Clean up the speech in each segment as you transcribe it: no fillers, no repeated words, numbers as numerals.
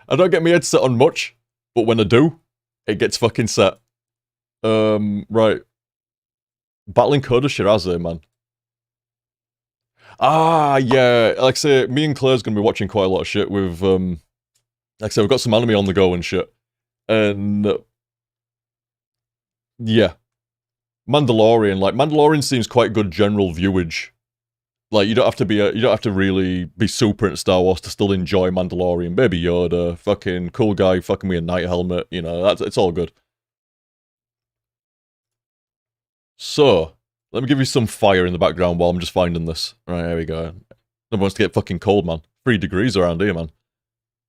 I don't get my head set on much, but when I do, it gets fucking set. Right. Battling Coda Shiraze, man. Ah, yeah. Like I say, me and Claire's gonna be watching quite a lot of shit with, like I say, we've got some anime on the go and shit. And, yeah. Mandalorian seems quite good general viewage. Like, you don't have to really be super into Star Wars to still enjoy Mandalorian. Baby Yoda, fucking cool guy, fucking with a knight helmet, you know, it's all good. So, let me give you some fire in the background while I'm just finding this. Right, there we go. Nobody wants to get fucking cold, man. 3 degrees around here, man.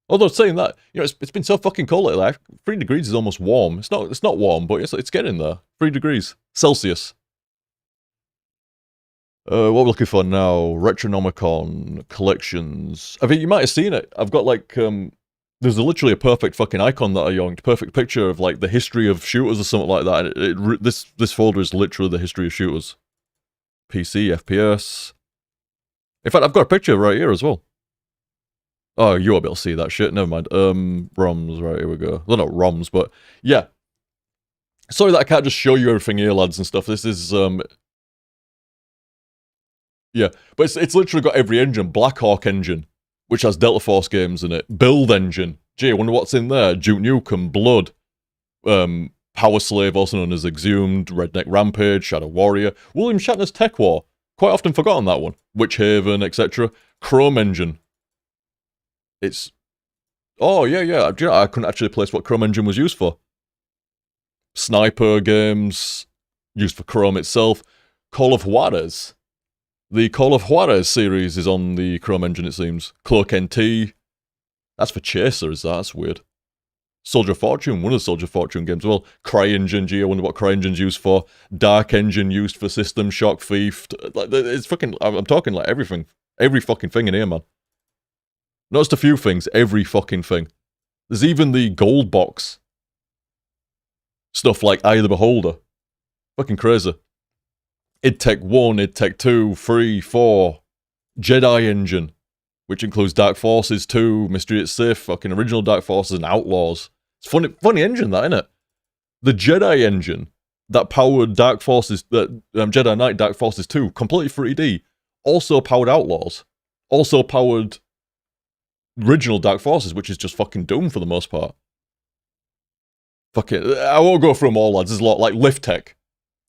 Although saying that, you know, it's been so fucking cold lately. 3 degrees is almost warm. It's not warm, but it's getting there. 3 degrees Celsius. What we're looking for now? Retronomicon collections. I think you might have seen it. I've got like there's literally a perfect fucking icon that I yoinked. Perfect picture of like the history of shooters or something like that. And this folder is literally the history of shooters. PC, FPS. In fact, I've got a picture right here as well. Oh, you won't be able to see that shit. Never mind. ROMs. Right, here we go. Well, not ROMs, but yeah. Sorry that I can't just show you everything here, lads and stuff. This is yeah, but it's literally got every engine. Black Hawk engine, which has Delta Force games in it. Build engine. Gee, I wonder what's in there. Duke Nukem, Blood, Power Slave, also known as Exhumed, Redneck Rampage, Shadow Warrior, William Shatner's Tech War. Quite often forgotten that one. Witch Haven, etc. Chrome engine. It's... Oh, yeah. Do you know, I couldn't actually place what Chrome engine was used for. Sniper games, used for Chrome itself. Call of Juarez. The Call of Juarez series is on the Chrome engine, it seems. Cloak NT. That's for Chaser, is that? That's weird. Soldier of Fortune, one of the Soldier of Fortune games. Well, CryEngine, gee, I wonder what CryEngine's used for. Dark Engine used for System Shock, Thief. Like, it's fucking... I'm talking like everything. Every fucking thing in here, man. Not just a few things, every fucking thing. There's even the gold box. Stuff like Eye of the Beholder. Fucking crazy. id Tech 1, id Tech 2, 3, 4, Jedi Engine, which includes Dark Forces 2, Mystery at Sith, fucking original Dark Forces and Outlaws. It's funny engine, that, innit? The Jedi engine that powered Dark Forces, Jedi Knight Dark Forces 2, completely 3D, also powered Outlaws, also powered original Dark Forces, which is just fucking Doom for the most part. Fucking, I won't go through them all, lads. There's a lot, like Lift Tech.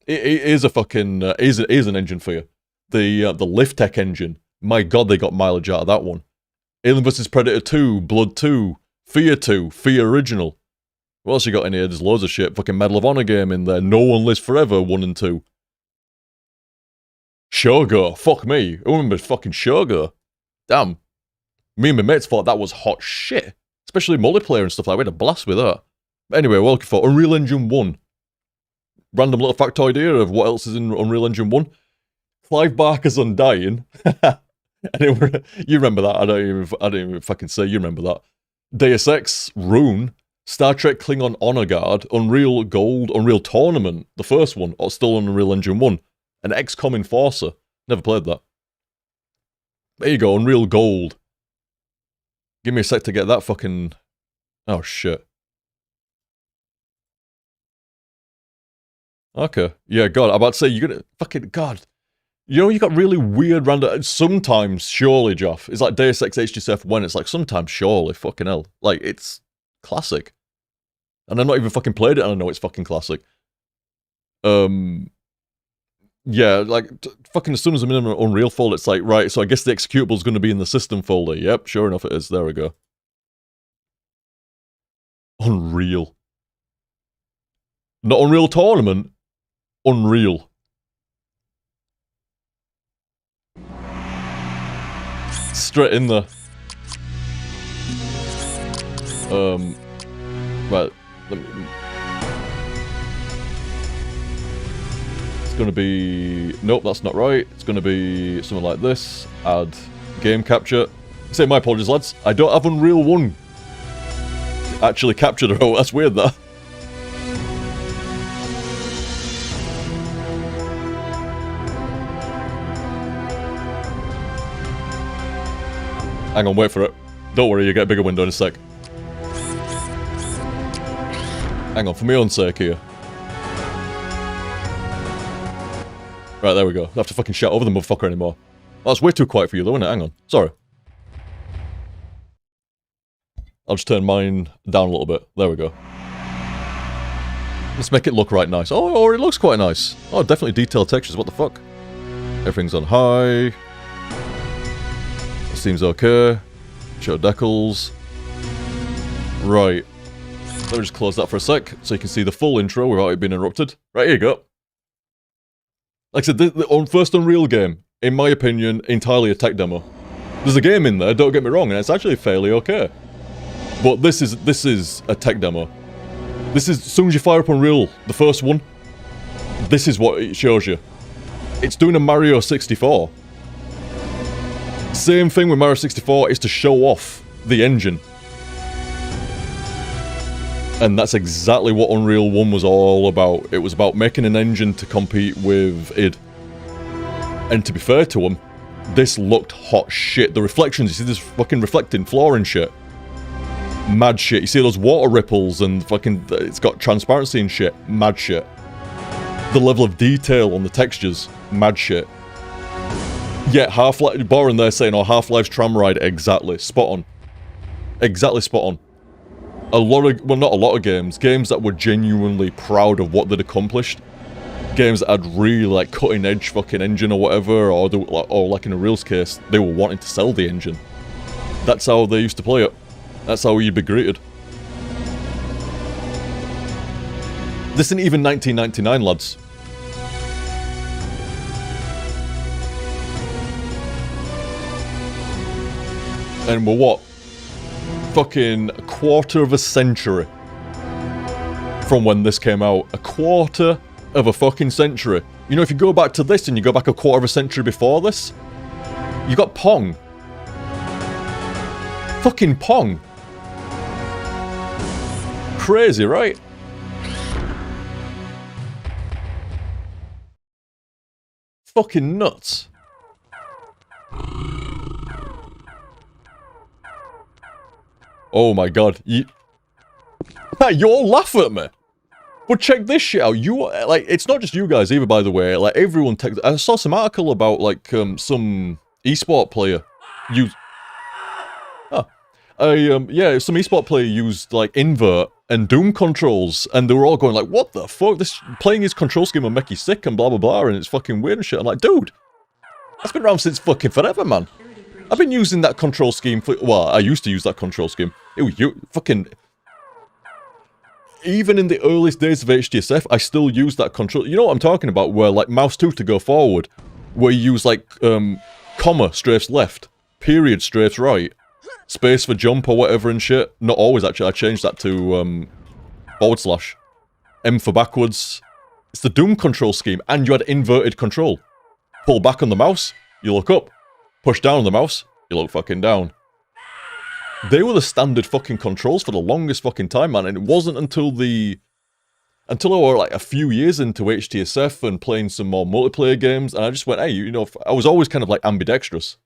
It is a fucking, is an engine for you. The Lift Tech engine. My god, they got mileage out of that one. Alien vs Predator 2, Blood 2, Fear 2, Fear Original. What else you got in here? There's loads of shit. Fucking Medal of Honor game in there. No One Lives Forever 1 and 2. Shogo. Fuck me. Who remembers fucking Shogo? Damn. Me and my mates thought that was hot shit. Especially multiplayer and stuff like that. We had a blast with that. But anyway, we're looking for Unreal Engine 1. Random little factoid here of what else is in Unreal Engine 1. Clive Barker's Undying. You remember that? I don't even fucking say you remember that. Deus Ex, Rune, Star Trek Klingon Honor Guard, Unreal Gold, Unreal Tournament, the first one, or still on Unreal Engine 1, and XCOM Enforcer. Never played that. There you go, Unreal Gold. Give me a sec to get that fucking... Oh, shit. Okay. Yeah, God, I'm about to say, you're gonna... Fucking... God. You know, you got really weird random... Sometimes, surely, Joff. It's like Deus Ex HDSF when it's like, sometimes, surely, fucking hell. Like, it's classic. And I've not even fucking played it and I know it's fucking classic. Yeah, like, fucking as soon as I'm in an Unreal folder, it's like, right, so I guess the executable's gonna be in the system folder. Yep, sure enough it is. There we go. Unreal. Not Unreal Tournament. Unreal. Straight in there. Right, let me... It's gonna be... Nope, that's not right. It's gonna be something like this. Add game capture. Say my apologies, lads. I don't have Unreal 1 actually captured. Oh, that's weird, that. Hang on, wait for it. Don't worry, you get a bigger window in a sec. Hang on, for my own sake here. Right, there we go. I don't have to fucking shout over the motherfucker anymore. Oh, that's way too quiet for you though, isn't it? Hang on. Sorry. I'll just turn mine down a little bit. There we go. Let's make it look right nice. Oh, it looks quite nice. Oh, definitely detailed textures. What the fuck? Everything's on high. Seems okay. Show decals. Right. Let me just close that for a sec so you can see the full intro without it being interrupted. Right, here you go. Like I said, the first Unreal game, in my opinion, entirely a tech demo. There's a game in there, don't get me wrong, and it's actually fairly okay. But this is a tech demo. This is, as soon as you fire up Unreal, the first one, this is what it shows you. It's doing a Mario 64. Same thing with Mario 64 is to show off the engine. And that's exactly what Unreal 1 was all about. It was about making an engine to compete with id. And to be fair to them, this looked hot shit. The reflections, you see this fucking reflecting floor and shit. Mad shit. You see those water ripples and fucking, it's got transparency and shit. Mad shit. The level of detail on the textures. Mad shit. Yeah, Half-Life, Boren there saying, oh, Half-Life's tram ride, exactly. Spot on. Exactly spot on. A lot of, well, not a lot of games that were genuinely proud of what they'd accomplished. Games that had really, like, cutting-edge fucking engine or whatever, or like in Unreal's case, they were wanting to sell the engine. That's how they used to play it. That's how you'd be greeted. This isn't even 1999, lads. And we're what? Fucking a quarter of a century from when this came out. A quarter of a fucking century. You know, if you go back to this and you go back a quarter of a century before this, you got Pong. Fucking Pong. Crazy, right? Fucking nuts. Oh my god, you all laugh at me. But check this shit out. You, like, it's not just you guys either, by the way. Like, everyone I saw some article about, like, some esport player used... yeah, some esport player used, like, invert and Doom controls, and they were all going like, what the fuck? This, playing his control scheme will make you sick and blah blah blah, and it's fucking weird and shit. I'm like, dude, that's been around since fucking forever, man. I've been using that control scheme for, well, I used to use that control scheme. Fucking... Even in the earliest days of HTSF, I still use that control... You know what I'm talking about, where, like, mouse 2 to go forward, where you use, like, comma strafes left, period strafes right, space for jump or whatever and shit. Not always, actually. I changed that to, /, M for backwards. It's the Doom control scheme, and you had inverted control. Pull back on the mouse, you look up. Push down on the mouse, you look fucking down. They were the standard fucking controls for the longest fucking time, man, and it wasn't until I were like a few years into HTSF and playing some more multiplayer games, and I just went, hey, you know, I was always kind of like ambidextrous.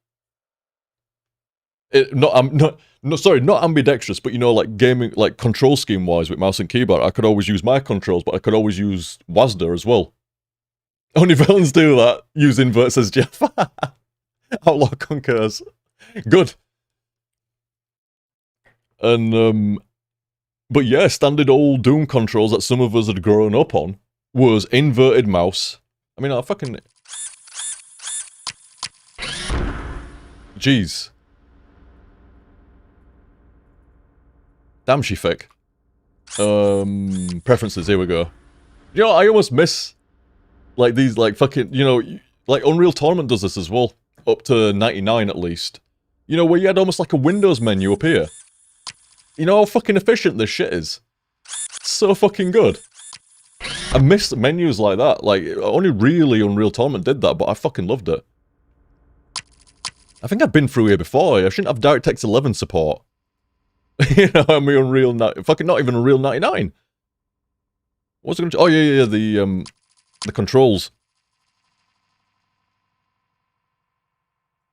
Not ambidextrous, but you know, like gaming, like control scheme wise with mouse and keyboard, I could always use my controls, but I could always use WASD as well. Only villains do that. Use invert, says Jeff. Outlaw concurs. Good. And, but yeah, standard old Doom controls that some of us had grown up on was inverted mouse. I mean, I fucking... Jeez. Damn, she thick. Preferences, here we go. You know, I almost miss, like, these, like, fucking, you know, like, Unreal Tournament does this as well. Up to 99 at least. You know, where you had almost like a Windows menu up here. You know how fucking efficient this shit is? So fucking good. I miss menus like that. Like, only really Unreal Tournament did that, but I fucking loved it. I think I've been through here before. I shouldn't have DirectX 11 support. You know, I mean, Unreal... Fucking not even Unreal 99. What's it gonna... Oh, yeah, the controls.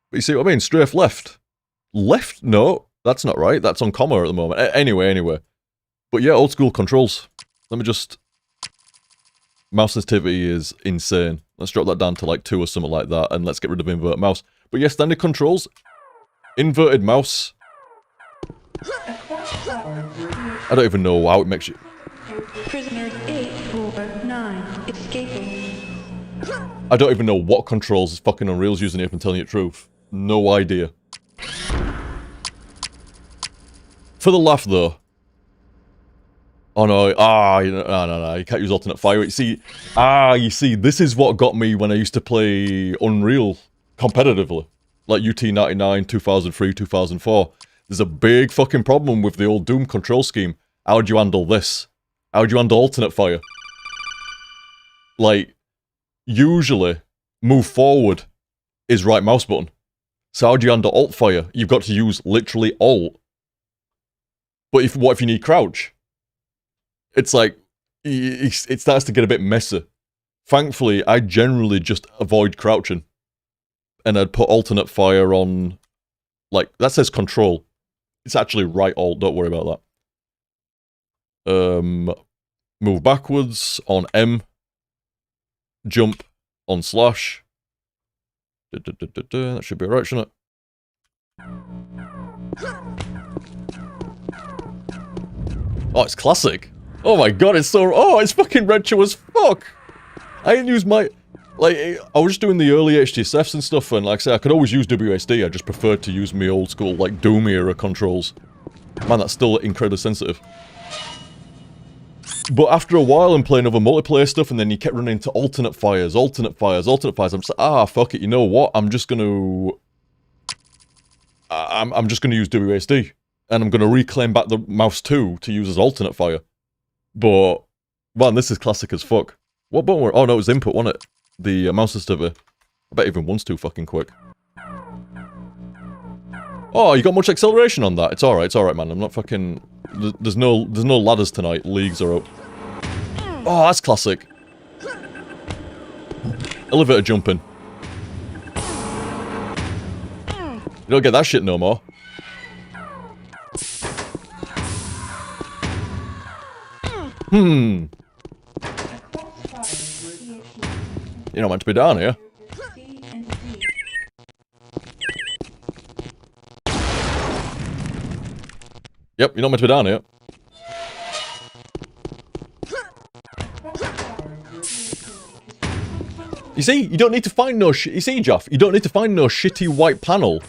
But you see what I mean? Strafe left. Left? No, that's not right. That's on comma at the moment. Anyway. But yeah, old school controls. Let me just... Mouse sensitivity is insane. Let's drop that down to like 2 or something like that, and let's get rid of invert mouse. But yeah, standard controls. Inverted mouse. I don't even know how it makes you... Prisoners 849 escaping. I don't even know what controls fucking Unreal's using here, if I'm telling you the truth. No idea. For the laugh, though. Oh no, no, you can't use alternate fire. You see, this is what got me when I used to play Unreal competitively. Like UT99, 2003, 2004. There's a big fucking problem with the old Doom control scheme. How do you handle this? How do you handle alternate fire? Like, usually, move forward is right mouse button. So how do you handle alt fire? You've got to use literally alt. But what if you need crouch? It's like, it starts to get a bit messy. Thankfully, I generally just avoid crouching. And I'd put alternate fire on, like, that says control. It's actually right alt, don't worry about that. Move backwards on M. Jump on slash. That should be right, shouldn't it? Oh, it's classic. Oh my god, it's so... Oh, it's fucking retro as fuck! I didn't use my... Like, I was just doing the early HTSFs and stuff, and like I say, I could always use WSD, I just preferred to use my old school, like, Doom era controls. Man, that's still incredibly sensitive. But after a while, I'm playing other multiplayer stuff, and then you kept running into alternate fires. I'm just like, fuck it, you know what? I'm just gonna... I'm just gonna use WSD. And I'm gonna reclaim back the mouse 2 to use as alternate fire. But, man, this is classic as fuck. What button were... Oh, no, it was input, wasn't it? The mouse sensitivity. I bet even one's too fucking quick. Oh, you got much acceleration on that? It's alright, man. I'm not fucking... There's no ladders tonight. Leagues are up. Oh, that's classic. Elevator jumping. You don't get that shit no more. You're not meant to be down here. Yep, you're not meant to be down here. You see, you don't need to find no shit. You see, Jeff, you don't need to find no shitty white panel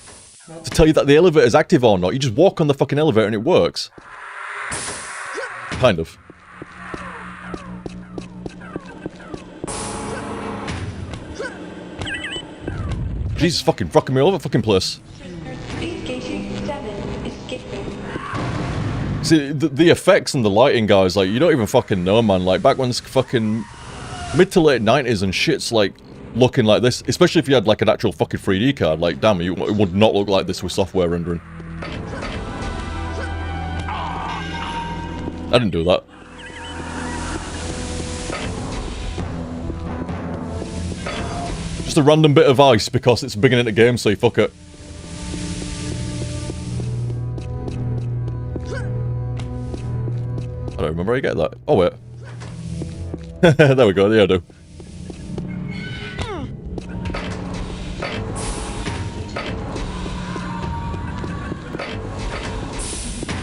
to tell you that the elevator's active or not. You just walk on the fucking elevator and it works. Kind of. Jesus, fucking me all over the fucking place. See, the effects and the lighting, guys, like, you don't even fucking know, man. Like, back when it's fucking mid to late 90s and shit's, like, looking like this, especially if you had, like, an actual fucking 3D card, like, damn, it would not look like this with software rendering. I didn't do that. Just a random bit of ice because it's beginning of the game, so you fuck it. I don't remember how you get that. Oh, wait. There we go, yeah, I do.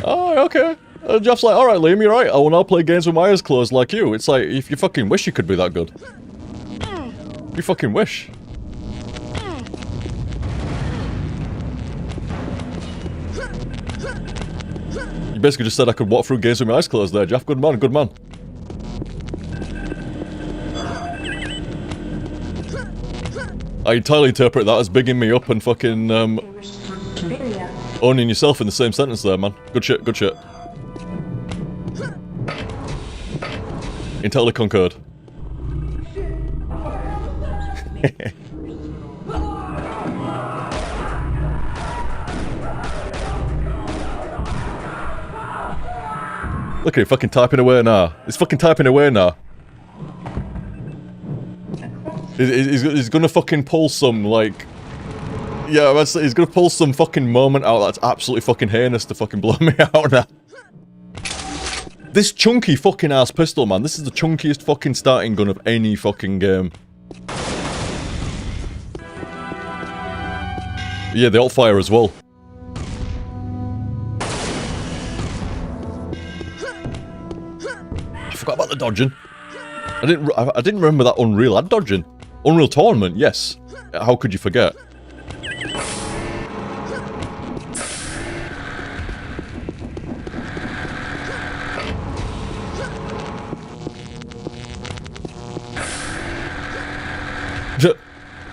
Oh, okay. Jeff's like, alright, Liam, you're right. I will now play games with my eyes closed like you. It's like, if you fucking wish you could be that good. You fucking wish. You basically just said I could walk through games with my eyes closed there, Jeff. Good man, good man. I entirely interpret that as bigging me up and fucking, owning yourself in the same sentence there, man. Good shit, good shit. Entirely concurred. Look at him fucking typing away now. He's fucking typing away now. He's gonna fucking pull some, like... Yeah, he's gonna pull some fucking moment out that's absolutely fucking heinous to fucking blow me out now. This chunky fucking ass pistol, man. This is the chunkiest fucking starting gun of any fucking game. Yeah, they all fire as well. I forgot about the dodging. I didn't remember that Unreal had dodging. Unreal Tournament, yes. How could you forget?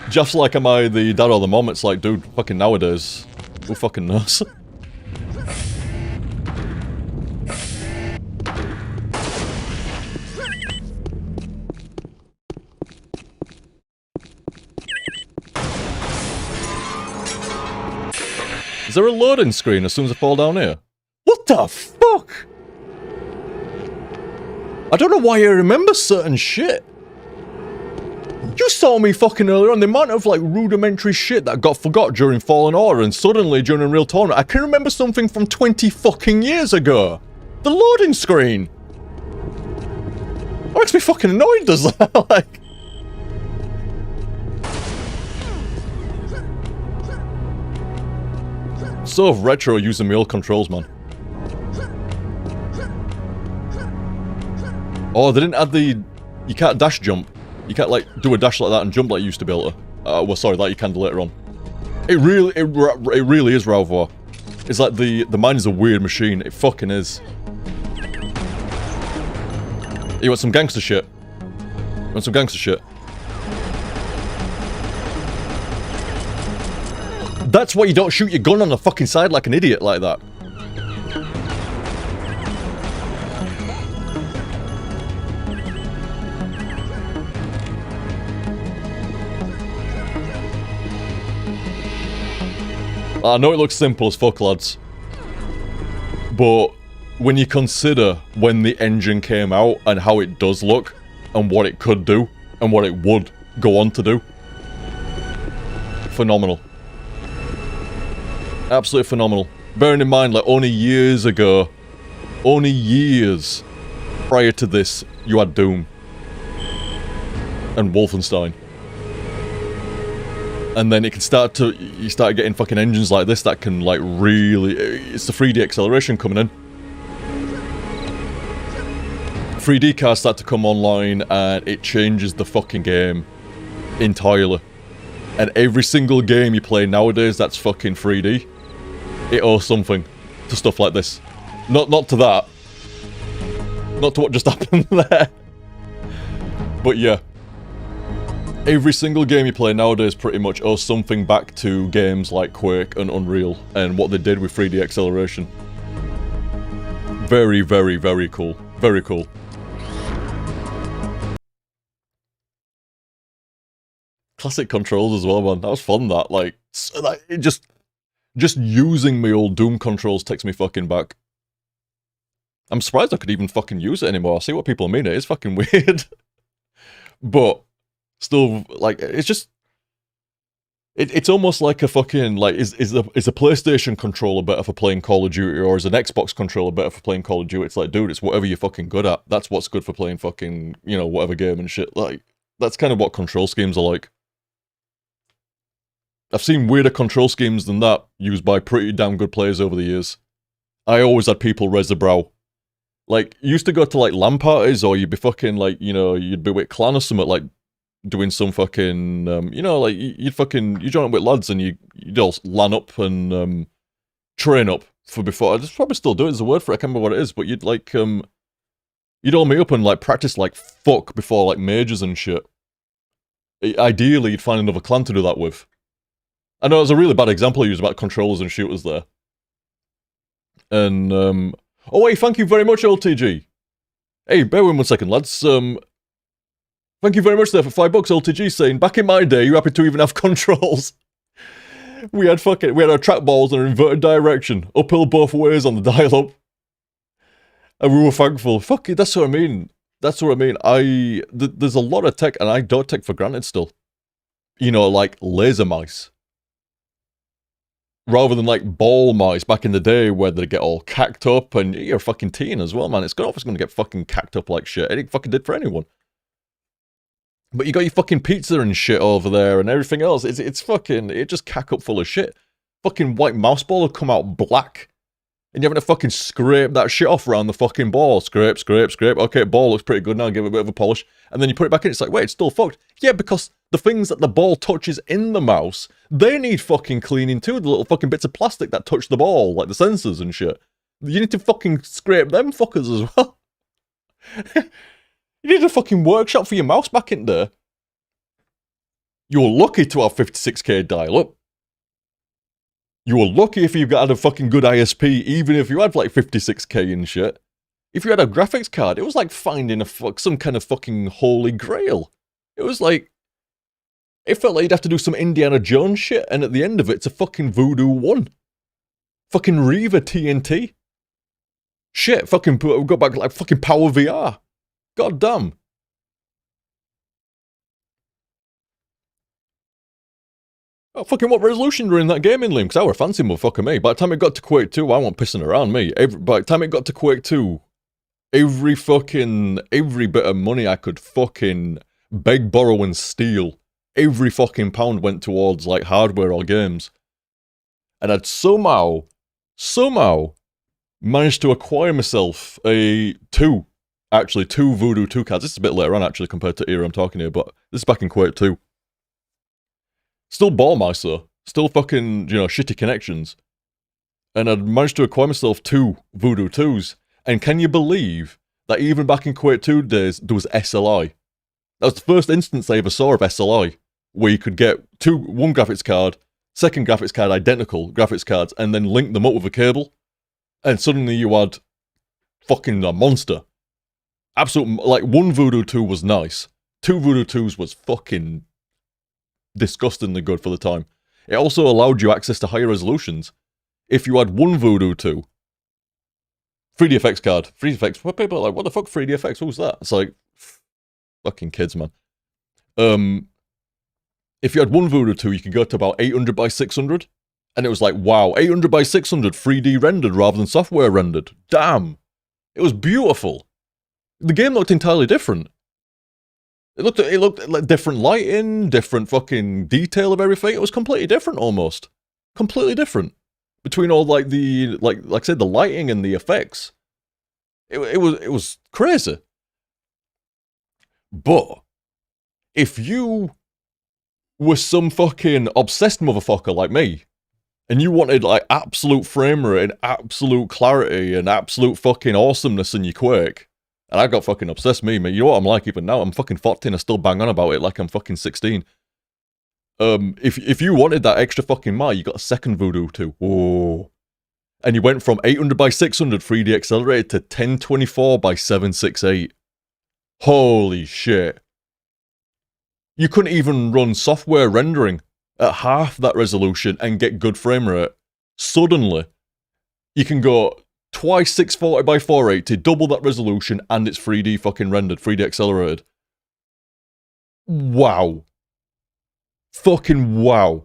Just like, am I the dad or the mom? It's like, dude, fucking nowadays, who fucking knows? Is there a loading screen as soon as I fall down here? What the fuck? I don't know why I remember certain shit. You saw me fucking earlier on the amount of like rudimentary shit that got forgot during Fallen Order, and suddenly during Unreal Tournament I can remember something from 20 fucking years ago. The loading screen. That makes me fucking annoyed, does that? Like... So retro using my old controls, man. Oh, they didn't add the... You can't dash jump. You can't, like, do a dash like that and jump like you used to be able to. Well, sorry, that you can do later on. It really is Rauvoir. It's like the mind is a weird machine. It fucking is. You want some gangster shit? You want some gangster shit? That's why you don't shoot your gun on the fucking side like an idiot like that. I know it looks simple as fuck, lads. But when you consider when the engine came out and how it does look, and what it could do, and what it would go on to do. Phenomenal. Absolutely phenomenal. Bearing in mind, like, only years ago, only years prior to this, you had Doom. And Wolfenstein. And then it can start to, you start getting fucking engines like this that can, like, really, it's the 3D acceleration coming in. 3D cars start to come online and it changes the fucking game entirely. And every single game you play nowadays that's fucking 3D, it owes something to stuff like this. Not to that. Not to what just happened there. But yeah. Every single game you play nowadays pretty much owes something back to games like Quake and Unreal and what they did with 3D acceleration. Very, very, very cool. Very cool. Classic controls as well, man. That was fun, that. Like, it just using my old Doom controls takes me fucking back. I'm surprised I could even fucking use it anymore. I see what people mean. It is fucking weird. But still, like, it's just... It's almost like a fucking, like, is a PlayStation controller better for playing Call of Duty, or is an Xbox controller better for playing Call of Duty? It's like, dude, it's whatever you're fucking good at. That's what's good for playing fucking, you know, whatever game and shit. Like, that's kind of what control schemes are like. I've seen weirder control schemes than that used by pretty damn good players over the years. I always had people raise their brow. Like, you used to go to, like, LAN parties, or you'd be fucking, like, you know, you'd be with clan or something, like, doing some fucking, you know, like, you join up with lads and you'd all LAN up and, train up for before. I'd probably still do it as a word for it, I can't remember what it is, but you'd, like, you'd all meet up and, like, practice like fuck before, like, majors and shit. Ideally, you'd find another clan to do that with. I know it was a really bad example I used about controllers and shooters there. And, oh, hey, thank you very much, LTG. Hey, bear with me 1 second, lads. Thank you very much there for $5, LTG, saying, back in my day, you happy to even have controls. we had our trackballs in an inverted direction, uphill both ways on the dial-up. And we were thankful. Fuck it, that's what I mean. That's what I mean. There's a lot of tech, and I don't take for granted still. You know, like laser mice. Rather than like ball mice back in the day where they get all cacked up, and you're a fucking teen as well, man. It's obviously going to get fucking cacked up like shit. It fucking did for anyone. But you got your fucking pizza and shit over there and everything else. It's fucking, it just cack up full of shit. Fucking white mouse ball will come out black. And you're having to fucking scrape that shit off around the fucking ball. Scrape, scrape, scrape. Okay, ball looks pretty good now, give it a bit of a polish. And then you put it back in, it's like, wait, it's still fucked. Yeah, because the things that the ball touches in the mouse, they need fucking cleaning too. The little fucking bits of plastic that touch the ball, like the sensors and shit. You need to fucking scrape them fuckers as well. You need a fucking workshop for your mouse back in there. You're lucky to have 56k dial-up. You were lucky if you had a fucking good ISP, even if you had like 56k and shit. If you had a graphics card, it was like finding some kind of fucking holy grail. It was like, it felt like you'd have to do some Indiana Jones shit, and at the end of it, it's a fucking Voodoo 1. Fucking Reva TNT. Shit, fucking go back like fucking Power VR. God damn. Oh, fucking what resolution were in that gaming link? Because I were fancy motherfucker me. By the time it got to Quake 2, I wasn't pissing around me. By the time it got to Quake 2, every bit of money I could fucking beg, borrow, and steal, every fucking pound went towards like hardware or games. And I'd somehow managed to acquire myself two Voodoo 2 cards. This is a bit later on actually compared to era I'm talking here, but this is back in Quake 2. Still ball mice though. Still fucking, shitty connections. And I'd managed to acquire myself 2 Voodoo 2s. And can you believe that even back in Quake 2 days, there was SLI? That was the first instance I ever saw of SLI, where you could get one graphics card, second graphics card, identical graphics cards, and then link them up with a cable. And suddenly you had fucking a monster. Absolute, like, 1 Voodoo 2 was nice. 2 Voodoo 2s was fucking disgustingly good for the time. It also allowed you access to higher resolutions. If you had 1 Voodoo 2, 3DFX card, 3DFX, what people are like, what the fuck 3DFX, who's that? It's like, fucking kids, man. If you had 1 Voodoo 2, you could go to about 800 by 600, and it was like, wow, 800 by 600 3D rendered rather than software rendered. Damn. It was beautiful. The game looked entirely different. It looked like different lighting, different fucking detail of everything. It was completely different almost. Completely different. Between all like I said, the lighting and the effects. It was crazy. But if you were some fucking obsessed motherfucker like me, and you wanted like absolute frame rate and absolute clarity and absolute fucking awesomeness in your Quake, and I got fucking obsessed, me, man. You know what I'm like even now? I'm fucking 14, I still bang on about it like I'm fucking 16. If you wanted that extra fucking mile, you got a second Voodoo 2. Whoa. And you went from 800 by 600 3D accelerated to 1024 by 768. Holy shit. You couldn't even run software rendering at half that resolution and get good frame rate. Suddenly, you can go twice 640 by 480, double that resolution, and it's 3D fucking rendered, 3D accelerated. Wow. Fucking wow.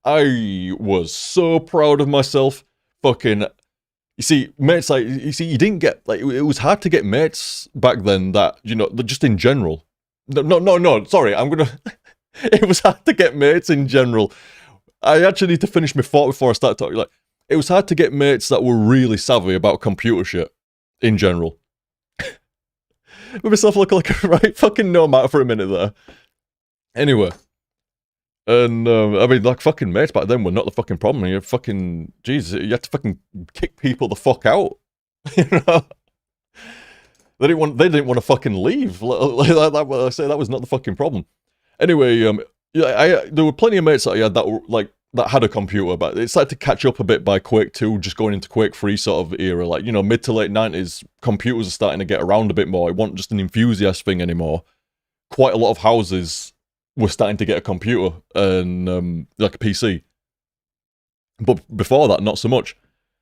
I was so proud of myself. Fucking, you see, mates, like, you didn't get, like, it was hard to get mates back then that, just in general. No, sorry, it was hard to get mates in general. I actually need to finish my thought before I start talking, like, it was hard to get mates that were really savvy about computer shit, in general. With myself looking like a right fucking nomad for a minute there. Anyway. And, I mean, like, fucking mates back then were not the fucking problem. You fucking, Jesus, you had to fucking kick people the fuck out. You know? They didn't want to fucking leave. I say that was not the fucking problem. Anyway, there were plenty of mates that I had that were, like, that had a computer, but it started to catch up a bit by Quake 2, just going into Quake 3 sort of era. Like, mid to late 90s, computers are starting to get around a bit more. It wasn't just an enthusiast thing anymore. Quite a lot of houses were starting to get a computer and, like a PC. But before that, not so much.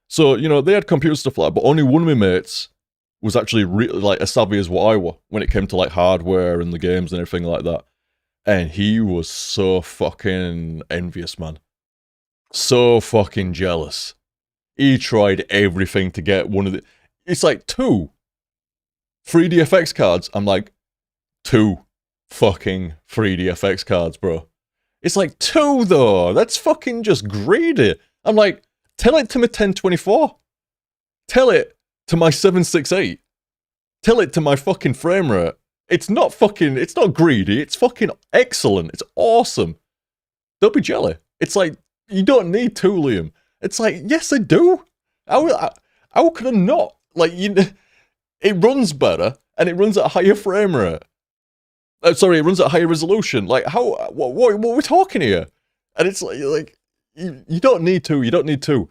So, they had computer stuff like that, but only one of my mates was actually really, like, as savvy as what I were when it came to, like, hardware and the games and everything like that. And he was so fucking envious, man. So fucking jealous. He tried everything to get one of the... It's like 2 3DFX cards. I'm like, 2 fucking 3DFX cards, bro. It's like 2 though. That's fucking just greedy. I'm like, tell it to my 1024. Tell it to my 768. Tell it to my fucking frame rate. It's not greedy. It's fucking excellent. It's awesome. Don't be jelly. It's like, you don't need 2, Liam. It's like, yes, I do. How could I not? Like, it runs better, and it runs at a higher frame rate. Sorry, it runs at a higher resolution. Like, what are we talking here? And it's like you don't need 2. You don't need 2.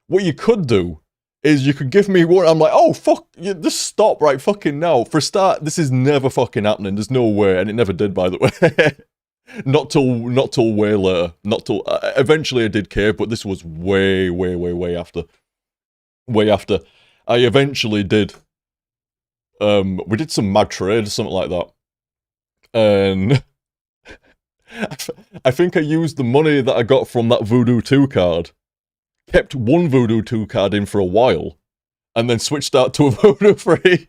What you could do is you could give me one. I'm like, oh, fuck, just stop right fucking now. For a start, this is never fucking happening. There's no way, and it never did, by the way. Not till way later. Not till eventually I did care, but this was way after. Way after. I eventually did. We did some mad trade or something like that, and I think I used the money that I got from that Voodoo 2 card, kept one Voodoo 2 card in for a while, and then switched out to a Voodoo 3.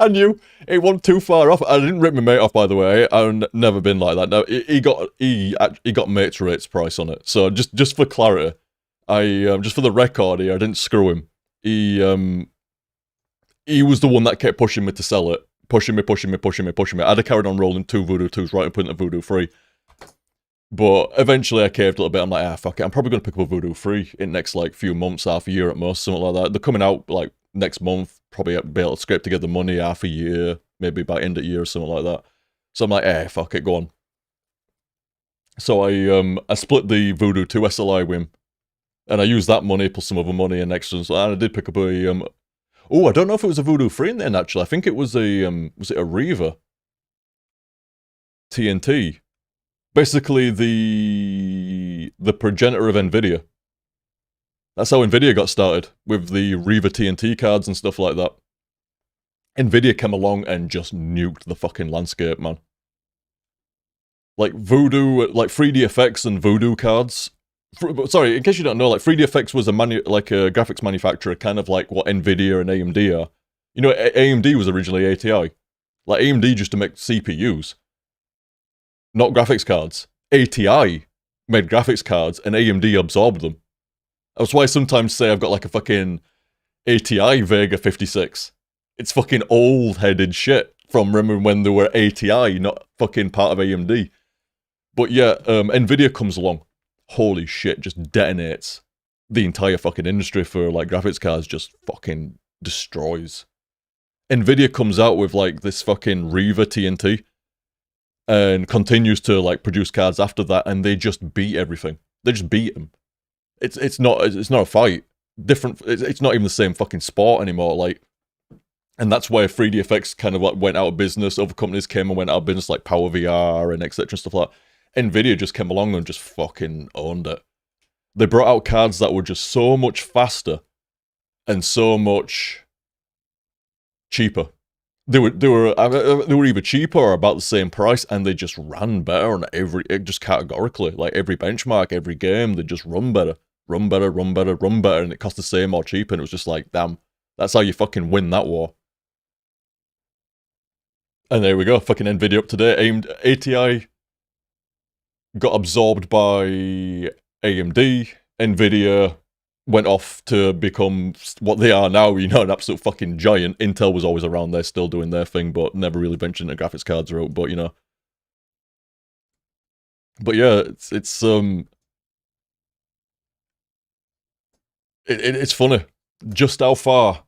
I knew it wasn't too far off. I didn't rip my mate off, by the way. I've never been like that. No, he got mates rates price on it. So just for clarity, I just for the record here, I didn't screw him. He was the one that kept pushing me to sell it, pushing me. I'd have carried on rolling 2 Voodoo 2s right and putting a Voodoo 3. But eventually I caved a little bit. I'm like, fuck it. I'm probably gonna pick up a Voodoo 3 in the next like few months, half a year at most, something like that. They're coming out like next month. Probably be able to scrape together money half a year, maybe by end of year or something like that. So I'm like, fuck it, go on. So I split the Voodoo 2 SLI with him, and I used that money plus some other money and extras. And I did pick up a I don't know if it was a Voodoo 3 in the end, actually. I think it was was it a Reaver TNT? Basically the progenitor of Nvidia. That's how Nvidia got started, with the Reaver TNT cards and stuff like that. Nvidia came along and just nuked the fucking landscape, man. Like Voodoo, like 3DFX and Voodoo cards. Sorry, in case you don't know, like 3DFX was a graphics manufacturer, kind of like what Nvidia and AMD are. You know, AMD was originally ATI. Like AMD used to make CPUs, not graphics cards. ATI made graphics cards, and AMD absorbed them. That's why I sometimes say I've got like a fucking ATI Vega 56. It's fucking old-headed shit from remembering when they were ATI, not fucking part of AMD. But yeah, Nvidia comes along. Holy shit, just detonates. The entire fucking industry for like graphics cards just fucking destroys. Nvidia comes out with like this fucking Reaver TNT and continues to like produce cards after that, and they just beat everything. They just beat them. It's not a fight. It's not even the same fucking sport anymore. Like, and that's why 3DFX kind of like went out of business. Other companies came and went out of business, like Power VR and etc. and stuff like that. Nvidia just came along and just fucking owned it. They brought out cards that were just so much faster and so much cheaper. They were either cheaper or about the same price, and they just ran better on just categorically, like every benchmark, every game, they just run better, and it cost the same or cheaper, and it was just like, damn, that's how you fucking win that war. And there we go, fucking Nvidia up to date. ATI got absorbed by AMD. Nvidia went off to become what they are now, you know, an absolute fucking giant. Intel was always around there, still doing their thing, but never really ventured into graphics cards route, but you know. But yeah, it's funny just how far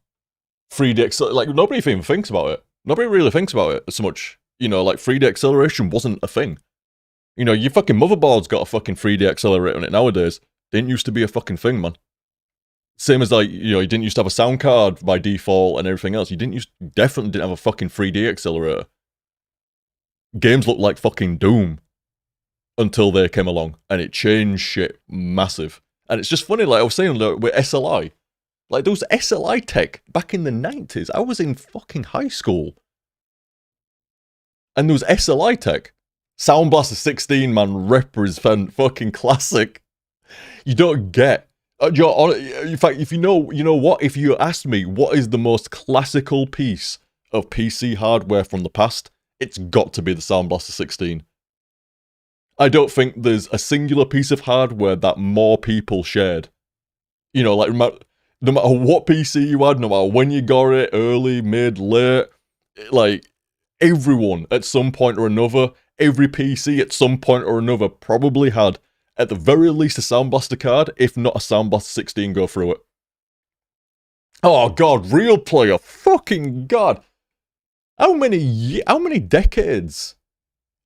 3D like nobody even thinks about it. Nobody really thinks about it so much. You know, like 3D acceleration wasn't a thing. You know, your fucking motherboard's got a fucking 3D accelerator on it nowadays. Didn't used to be a fucking thing, man. Same as like, you know, you didn't used to have a sound card by default and everything else. You definitely didn't have a fucking 3D accelerator. Games looked like fucking Doom until they came along, and it changed shit massive. And it's just funny, like I was saying, like, with SLI. Like, there was SLI tech back in the 90s. I was in fucking high school. And there was SLI tech. Sound Blaster 16, man, represent fucking classic. You don't get. In fact, if you know what? If you asked me what is the most classical piece of PC hardware from the past, it's got to be the Sound Blaster 16. I don't think there's a singular piece of hardware that more people shared. You know, like no matter what PC you had, no matter when you got it, early, mid, late, like everyone at some point or another, every PC at some point or another probably had, at the very least, a Sound Blaster card, if not a Sound Blaster 16 go through it. Oh god, Real Player, fucking god. How many decades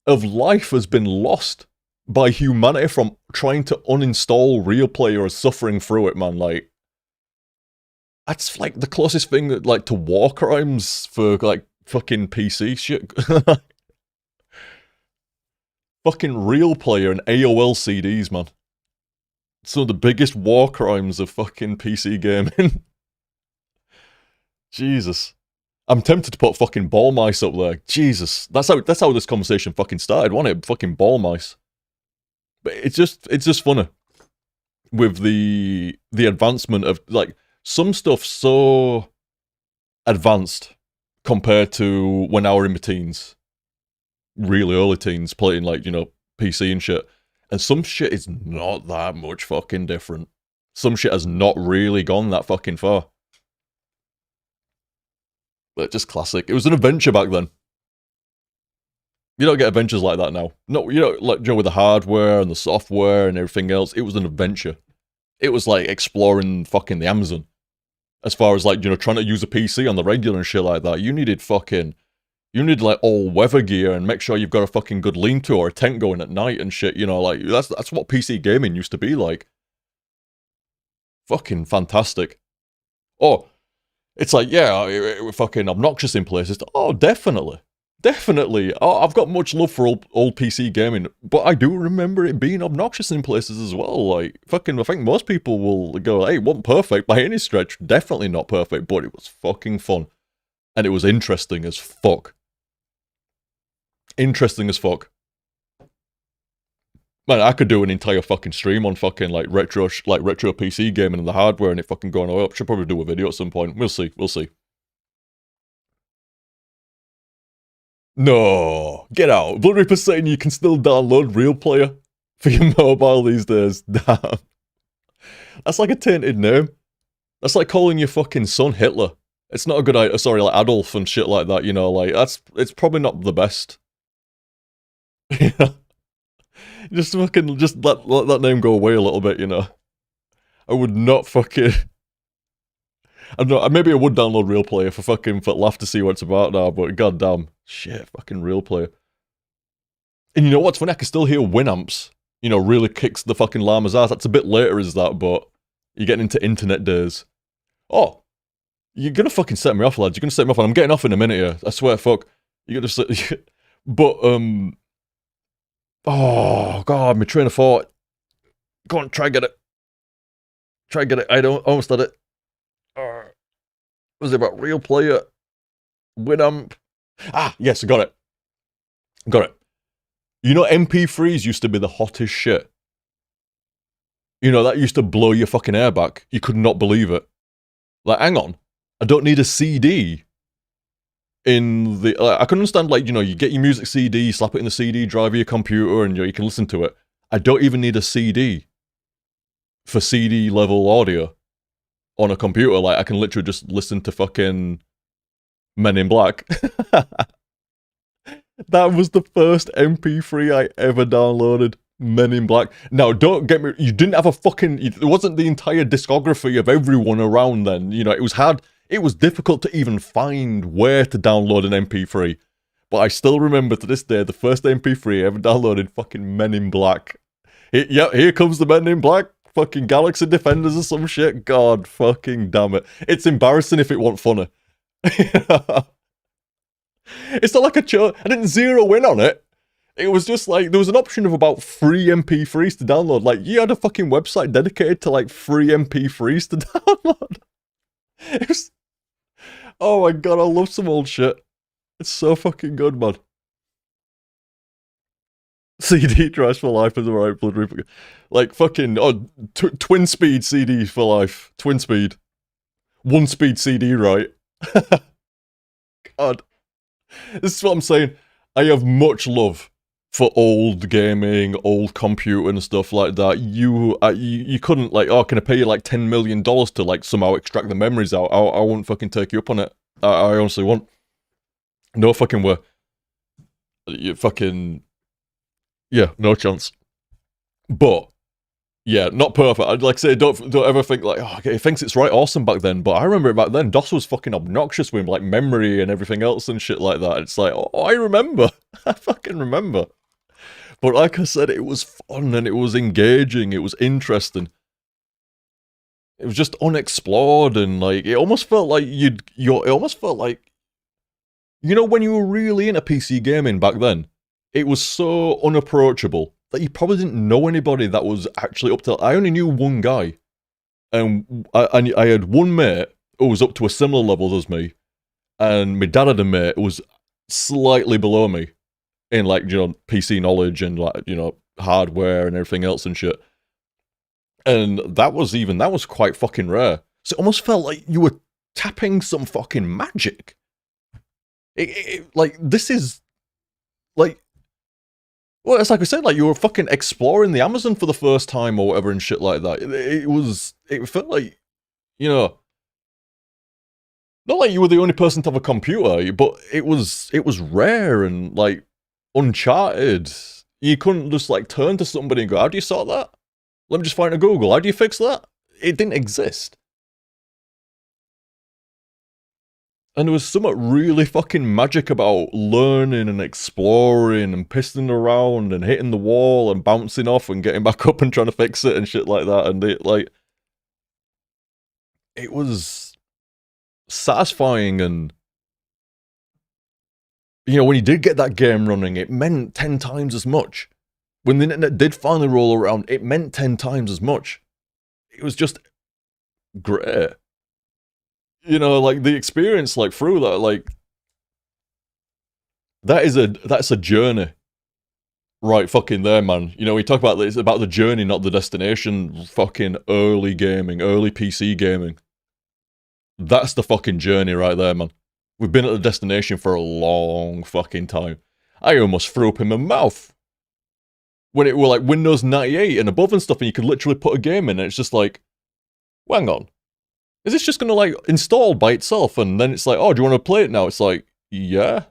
of life has been lost by humanity from trying to uninstall Real Player or suffering through it, man? Like, that's like the closest thing that, like, to war crimes for like fucking PC shit. Fucking Real Player and AOL CDs, man. Some of the biggest war crimes of fucking PC gaming. Jesus. I'm tempted to put fucking ball mice up there. Jesus. That's how this conversation fucking started, wasn't it? Fucking ball mice. But it's just funny. With the advancement of, like, some stuff so advanced compared to when I were in my teens. Really early teens, playing, like, you know, PC and shit. And some shit is not that much fucking different. Some shit has not really gone that fucking far. But just classic. It was an adventure back then. You don't get adventures like that now. No, you know, like, you know, with the hardware and the software and everything else, it was an adventure. It was like exploring fucking the Amazon. As far as, like, you know, trying to use a PC on the regular and shit like that, you needed like all weather gear and make sure you've got a fucking good lean-to or a tent going at night and shit, you know, like, that's what PC gaming used to be like. Fucking fantastic. Oh, it's like, yeah, fucking obnoxious in places. Oh, definitely. Definitely. Oh, I've got much love for old PC gaming, but I do remember it being obnoxious in places as well. Like, fucking, I think most people will go, hey, it wasn't perfect by any stretch. Definitely not perfect, but it was fucking fun. And it was interesting as fuck. Interesting as fuck. Man, I could do an entire fucking stream on fucking, like, retro PC gaming and the hardware and it fucking going up. Should probably do a video at some point. We'll see. No, get out. Blood Reaper's saying you can still download Real Player for your mobile these days. Damn. That's like a tainted name. That's like calling your fucking son Hitler. It's not a good idea. Sorry, like Adolf and shit like that, you know, like, it's probably not the best. Just let that name go away a little bit, you know. I would not fucking... I don't know, maybe I would download Real Player for laugh to see what it's about now, but goddamn. Shit, fucking Real Player. And you know what's funny? I can still hear Winamps, you know, really kicks the fucking llama's ass. That's a bit later as that, but you're getting into internet days. Oh, you're gonna fucking set me off, lads. You're gonna set me off, and I'm getting off in a minute here. I swear, fuck. You're gonna say... But, oh, God, my train of thought. Go on, try get it. I almost had it. Was it about Real Player? Winamp? Ah, yes, I got it. You know, MP3s used to be the hottest shit. You know, that used to blow your fucking hair back. You could not believe it. Like, hang on. I don't need a CD in the... I can understand, like, you know, you get your music CD, slap it in the CD drive of your computer, and you can listen to it. I don't even need a CD for CD level audio on a computer. Like, I can literally just listen to fucking Men in Black. That was the first MP3 I ever downloaded. Men in Black. Now, don't get me... You didn't have a fucking... It wasn't the entire discography of everyone around then. You know, it was hard... It was difficult to even find where to download an MP3. But I still remember to this day, the first MP3 I ever downloaded, fucking Men in Black. Here comes the Men in Black. Fucking Galaxy Defenders or some shit. God fucking damn it. It's embarrassing if it wasn't funny. It's not like I didn't zero in on it. It was just like, there was an option of about 3 MP3s to download. Like, you had a fucking website dedicated to like 3 MP3s to download. It was... Oh my god, I love some old shit. It's so fucking good, man. CD drives for life is the right blood reaper. Like fucking twin speed CD for life. Twin speed. One speed CD, right? God. This is what I'm saying. I have much love for old gaming, old computer and stuff like that. You couldn't like, oh, can I pay you like $10 million to like somehow extract the memories out? I won't fucking take you up on it. I honestly won't. No fucking way. You fucking, yeah, no chance. But yeah, not perfect. I'd like say don't ever think like, oh, okay, he thinks it's right awesome back then. But I remember back then, DOS was fucking obnoxious with like memory and everything else and shit like that. It's like, oh, I remember. I fucking remember. But like I said, it was fun and it was engaging. It was interesting. It was just unexplored and like it almost felt like it almost felt like, you know, when you were really into PC gaming back then, it was so unapproachable that you probably didn't know anybody that was actually up to. I only knew one guy, and I had one mate who was up to a similar level as me, and my dad had a mate who was slightly below me in like, you know, PC knowledge and like, you know, hardware and everything else and shit. And that was quite fucking rare. So it almost felt like you were tapping some fucking magic. Like this is like. Well, it's like I said, like you were fucking exploring the Amazon for the first time or whatever and shit like that. It felt like, you know, not like you were the only person to have a computer, but it was rare and like uncharted. You couldn't just like turn to somebody and go, how do you sort that? Let me just find a Google. How do you fix that? It didn't exist. And there was something really fucking magic about learning and exploring and pissing around and hitting the wall and bouncing off and getting back up and trying to fix it and shit like that. And it was satisfying and, you know, when you did get that game running, it meant 10 times as much. When the internet did finally roll around, it meant 10 times as much. It was just great. You know, like the experience, like through that, like that's a journey, right? Fucking there, man. You know, we talk about this about the journey, not the destination. Fucking early gaming, early PC gaming. That's the fucking journey right there, man. We've been at the destination for a long fucking time. I almost threw up in my mouth when it were like Windows 98 and above and stuff, and you could literally put a game in, and it's just like, well, hang on. Is this just gonna like install by itself? And then it's like, oh, do you want to play it now? It's like, yeah.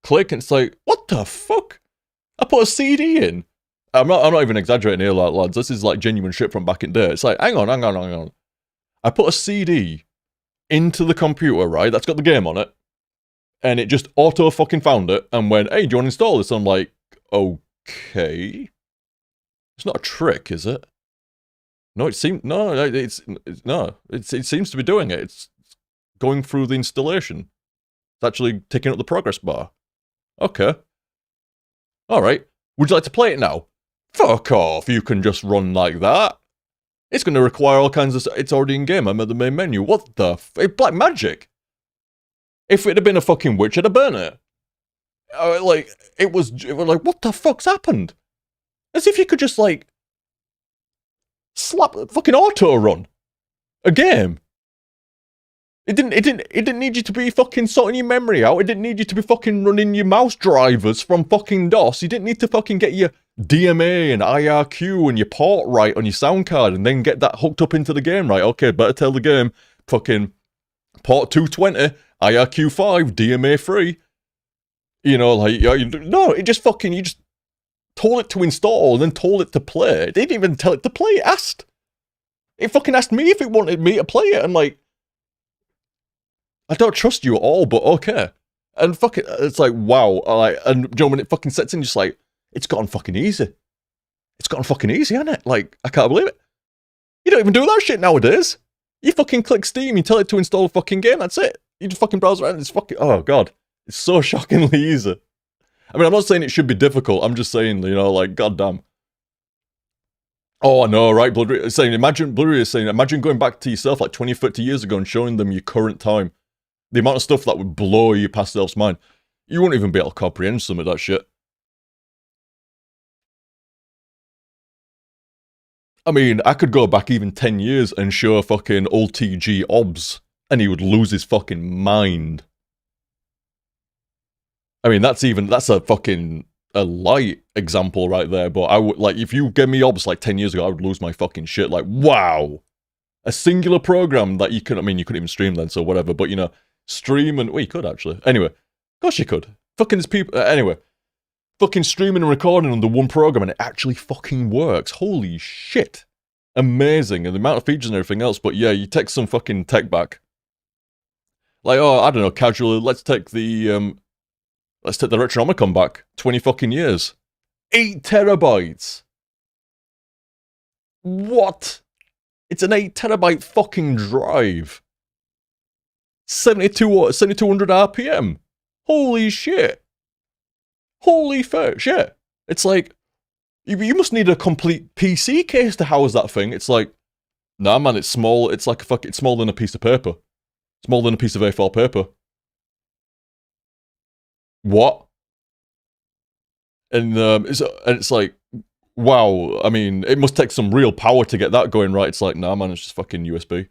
Click, and it's like, what the fuck? I put a CD in. I'm not even exaggerating here, lads. This is like genuine shit from back in the day. It's like, hang on. I put a CD into the computer, right? That's got the game on it, and it just auto fucking found it and went, hey, do you want to install this? I'm like, okay. It's not a trick, is it? No, it seems it seems to be doing it. It's going through the installation. It's actually ticking up the progress bar. Okay. Alright. Would you like to play it now? Fuck off, you can just run like that. It's going to require all kinds of... It's already in game, I'm at the main menu. What the... It's black magic. If it had been a fucking witch, I'd have burnt it. It was like, what the fuck's happened? As if you could just, like... slap fucking auto run a game. It didn't need you to be fucking sorting your memory out. It didn't need you to be fucking running your mouse drivers from fucking DOS. You didn't need to fucking get your DMA and IRQ and your port right on your sound card and then get that hooked up into the game, right? Okay, better tell the game, fucking port 220, IRQ 5, DMA 3. You know, like, no, it just fucking, you just told it to install and then told it to play. It didn't even tell it to play, it asked. It fucking asked me if it wanted me to play it. I'm like, I don't trust you at all, but okay. And fucking, it's like, wow. And you know, when it fucking sets in, just like, it's gotten fucking easy. It's gotten fucking easy, hasn't it? Like, I can't believe it. You don't even do that shit nowadays. You fucking click Steam, you tell it to install a fucking game, that's it. You just fucking browse around, it's fucking, oh god. It's so shockingly easy. I mean, I'm not saying it should be difficult, I'm just saying, you know, like, goddamn. Oh, I know, right? Blood is saying, imagine going back to yourself like 20, 30 years ago and showing them your current time. The amount of stuff that would blow your past self's mind. You wouldn't even be able to comprehend some of that shit. I mean, I could go back even 10 years and show fucking old TG obs, and he would lose his fucking mind. I mean, that's a fucking a light example right there, but I would, like, if you gave me obs like 10 years ago, I would lose my fucking shit. Like, wow! A singular program that you couldn't, I mean, you couldn't even stream then, so whatever, but you know, stream and, well, you could actually. Anyway, of course you could. Fucking there's people, anyway. Fucking streaming and recording under one program and it actually fucking works. Holy shit. Amazing. And the amount of features and everything else, but yeah, you take some fucking tech back. Like, oh, I don't know, casually, let's take the Retronomicon back. 20 fucking years. 8 terabytes. What? It's an 8 terabyte fucking drive. 7200 RPM. Holy shit. Holy fuck, shit. It's like, you must need a complete PC case to house that thing. It's like, nah man, it's small, it's like it's smaller than a piece of paper. Smaller than a piece of A4 paper. What? And it's like, wow, I mean, it must take some real power to get that going right. It's like, nah man, it's just fucking USB.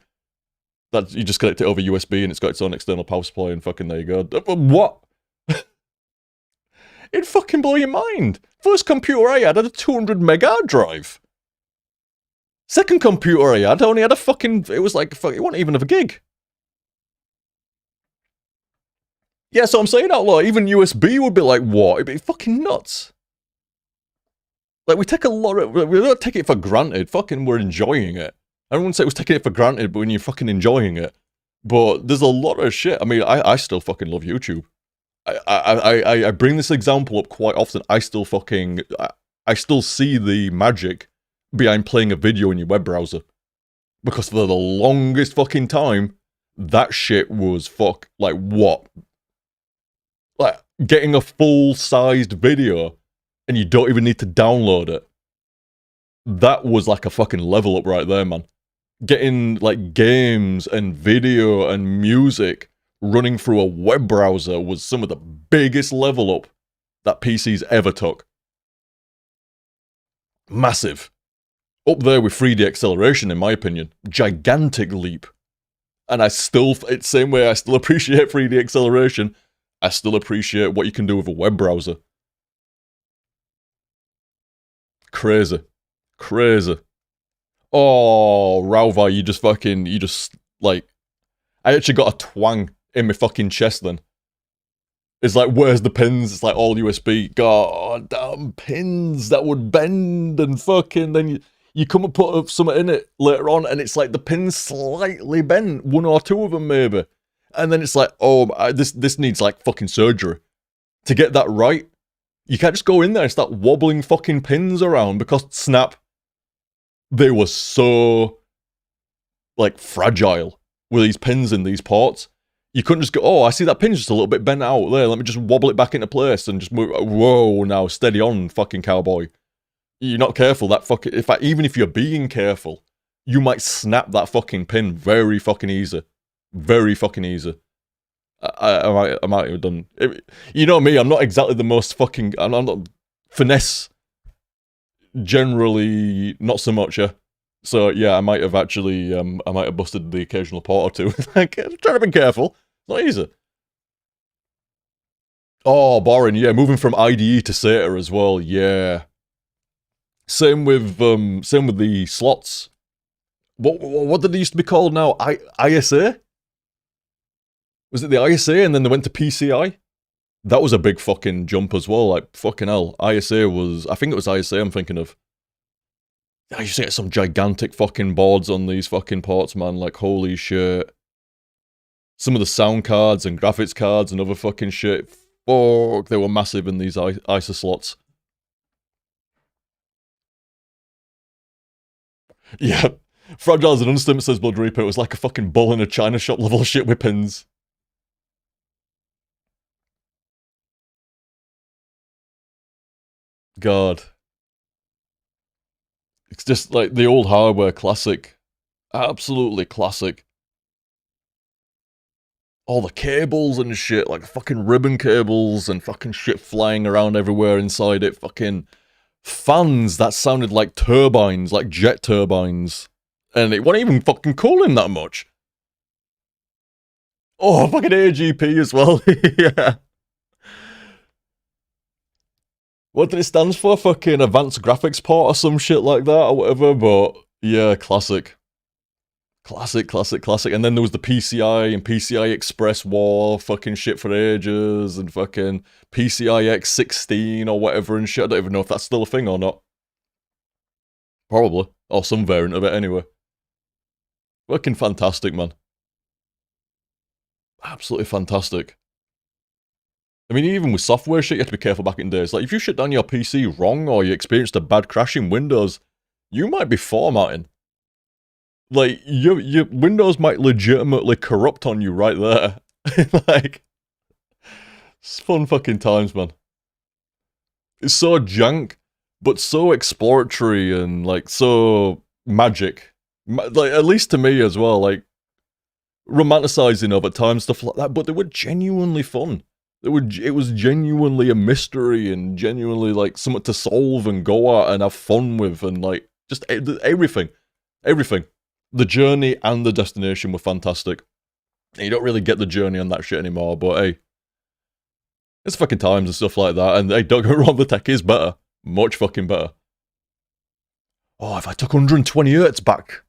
That, you just connect it over USB and it's got its own external power supply and fucking there you go. What? It'd fucking blow your mind. First computer I had a 200 meg hard drive. Second computer I had only had a fucking, it was like, it wasn't even of a gig. Yeah, so I'm saying out loud, even USB would be like, what? It'd be fucking nuts. Like, we don't take it for granted. Fucking, we're enjoying it. I wouldn't say it was taking it for granted, but when you're fucking enjoying it. But there's a lot of shit. I mean, I still fucking love YouTube. I bring this example up quite often. I still see the magic behind playing a video in your web browser. Because for the longest fucking time, that shit was like, what? Like, getting a full-sized video, and you don't even need to download it. That was like a fucking level up right there, man. Getting, like, games and video and music running through a web browser was some of the biggest level up that PCs ever took. Massive. Up there with 3D acceleration, in my opinion. Gigantic leap. And it's same way I still appreciate 3D acceleration, I still appreciate what you can do with a web browser. Crazy. Crazy. Oh, Rauva, you just, like, I actually got a twang in my fucking chest then. It's like, where's the pins? It's like all USB. God damn pins that would bend and fucking, then you come and put something in it later on and it's like the pins slightly bent, one or two of them maybe. And then it's like, oh, this needs like fucking surgery. To get that right, you can't just go in there and start wobbling fucking pins around because snap, they were so, like, fragile with these pins in these ports. You couldn't just go, oh, I see that pin's just a little bit bent out there, let me just wobble it back into place and just move, whoa, now, steady on, fucking cowboy. You're not careful, that fucking, even if you're being careful, you might snap that fucking pin very fucking easy. Very fucking easy. I might have done... You know me, I'm not exactly the most fucking... I'm not... Finesse. Generally, not so much, yeah. So, yeah, I might have actually... I might have busted the occasional port or two. Like, I'm trying to be careful. It's not easy. Oh, boring, yeah. Moving from IDE to SATA as well, yeah. Same with the slots. What did they used to be called now? ISA? Was it the ISA and then they went to PCI? That was a big fucking jump as well, like, fucking hell. ISA was, I think it was ISA I'm thinking of. I used to get some gigantic fucking boards on these fucking ports, man, like, holy shit. Some of the sound cards and graphics cards and other fucking shit, fuck, they were massive in these ISA slots. Yeah, fragile as an understatement, says Blood Reaper. It was like a fucking bull in a china shop level shit with pins. God. It's just like the old hardware classic. Absolutely classic. All the cables and shit, like fucking ribbon cables and fucking shit flying around everywhere inside it. Fucking fans that sounded like turbines, like jet turbines. And it wasn't even fucking cooling that much. Oh, fucking AGP as well. Yeah. What did it stand for? Fucking Advanced Graphics Port or some shit like that or whatever, but yeah, classic. Classic. And then there was the PCI and PCI Express war, fucking shit for ages, and fucking PCI X16 or whatever and shit. I don't even know if that's still a thing or not. Probably. Or some variant of it anyway. Fucking fantastic, man. Absolutely fantastic. I mean, even with software shit, you have to be careful back in days. Like, if you shut down your PC wrong or you experienced a bad crash in Windows, you might be formatting. Like, your Windows might legitimately corrupt on you right there. Like, it's fun fucking times, man. It's so jank, but so exploratory and, like, so magic. Like, at least to me as well, like, romanticizing over time, stuff like that, but they were genuinely fun. It was genuinely a mystery and genuinely, like, something to solve and go at and have fun with and, like, just everything. Everything. The journey and the destination were fantastic. And you don't really get the journey on that shit anymore, but hey, it's fucking times and stuff like that. And hey, don't get me wrong, the tech is better. Much fucking better. Oh, if I took 120 hertz back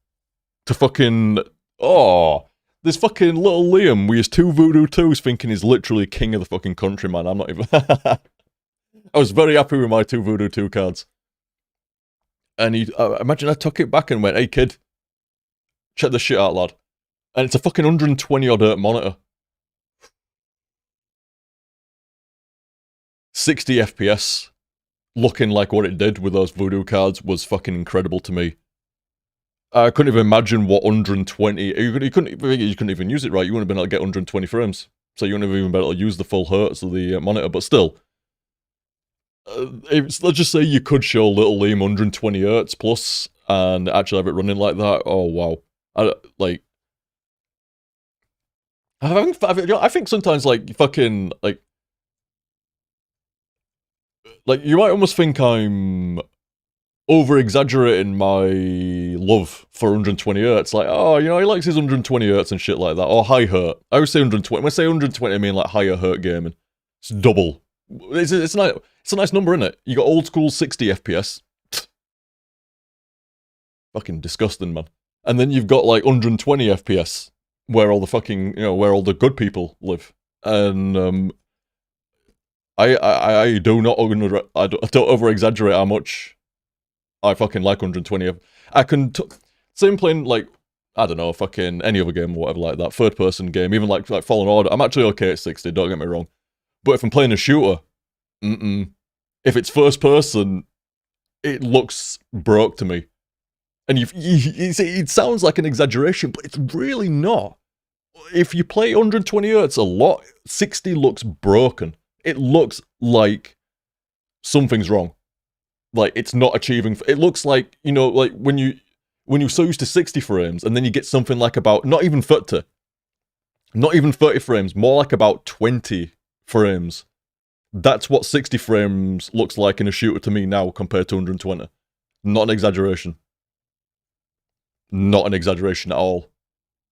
to fucking... Oh, this fucking little Liam with his 2 Voodoo 2s thinking he's literally king of the fucking country, man. I'm not even... I was very happy with my 2 Voodoo 2 cards. And imagine I took it back and went, hey kid, check this shit out, lad. And it's a fucking 120 odd hertz monitor. 60 FPS, looking like what it did with those Voodoo cards was fucking incredible to me. I couldn't even imagine what 120... You couldn't even use it right. You wouldn't have been able to get 120 frames. So you wouldn't have even been able to use the full hertz of the monitor. But still, let's just say you could show little Liam 120 hertz plus and actually have it running like that. Oh, wow. I think sometimes, like, fucking, like, you might almost think I'm over-exaggerating my love for 120 hertz. Like, oh, you know, he likes his 120 hertz and shit like that. Or high hertz. I always say 120. When I say 120, I mean, like, higher hertz gaming. It's double. It's a nice number, isn't it? You got old school 60 FPS. Fucking disgusting, man. And then you've got, like, 120 FPS. Where all the fucking, you know, where all the good people live. And, I don't over-exaggerate how much I fucking like 120. I can, same playing, like, I don't know, fucking any other game or whatever like that, third-person game, even like Fallen Order, I'm actually okay at 60, don't get me wrong. But if I'm playing a shooter, if it's first-person, it looks broke to me. And it sounds like an exaggeration, but it's really not. If you play 120 hertz a lot, 60 looks broken. It looks like something's wrong. Like, it's not achieving... It looks like, you know, like, when you're so used to 60 frames, and then you get something like about... Not even 30 frames, more like about 20 frames. That's what 60 frames looks like in a shooter to me now, compared to 120. Not an exaggeration. Not an exaggeration at all.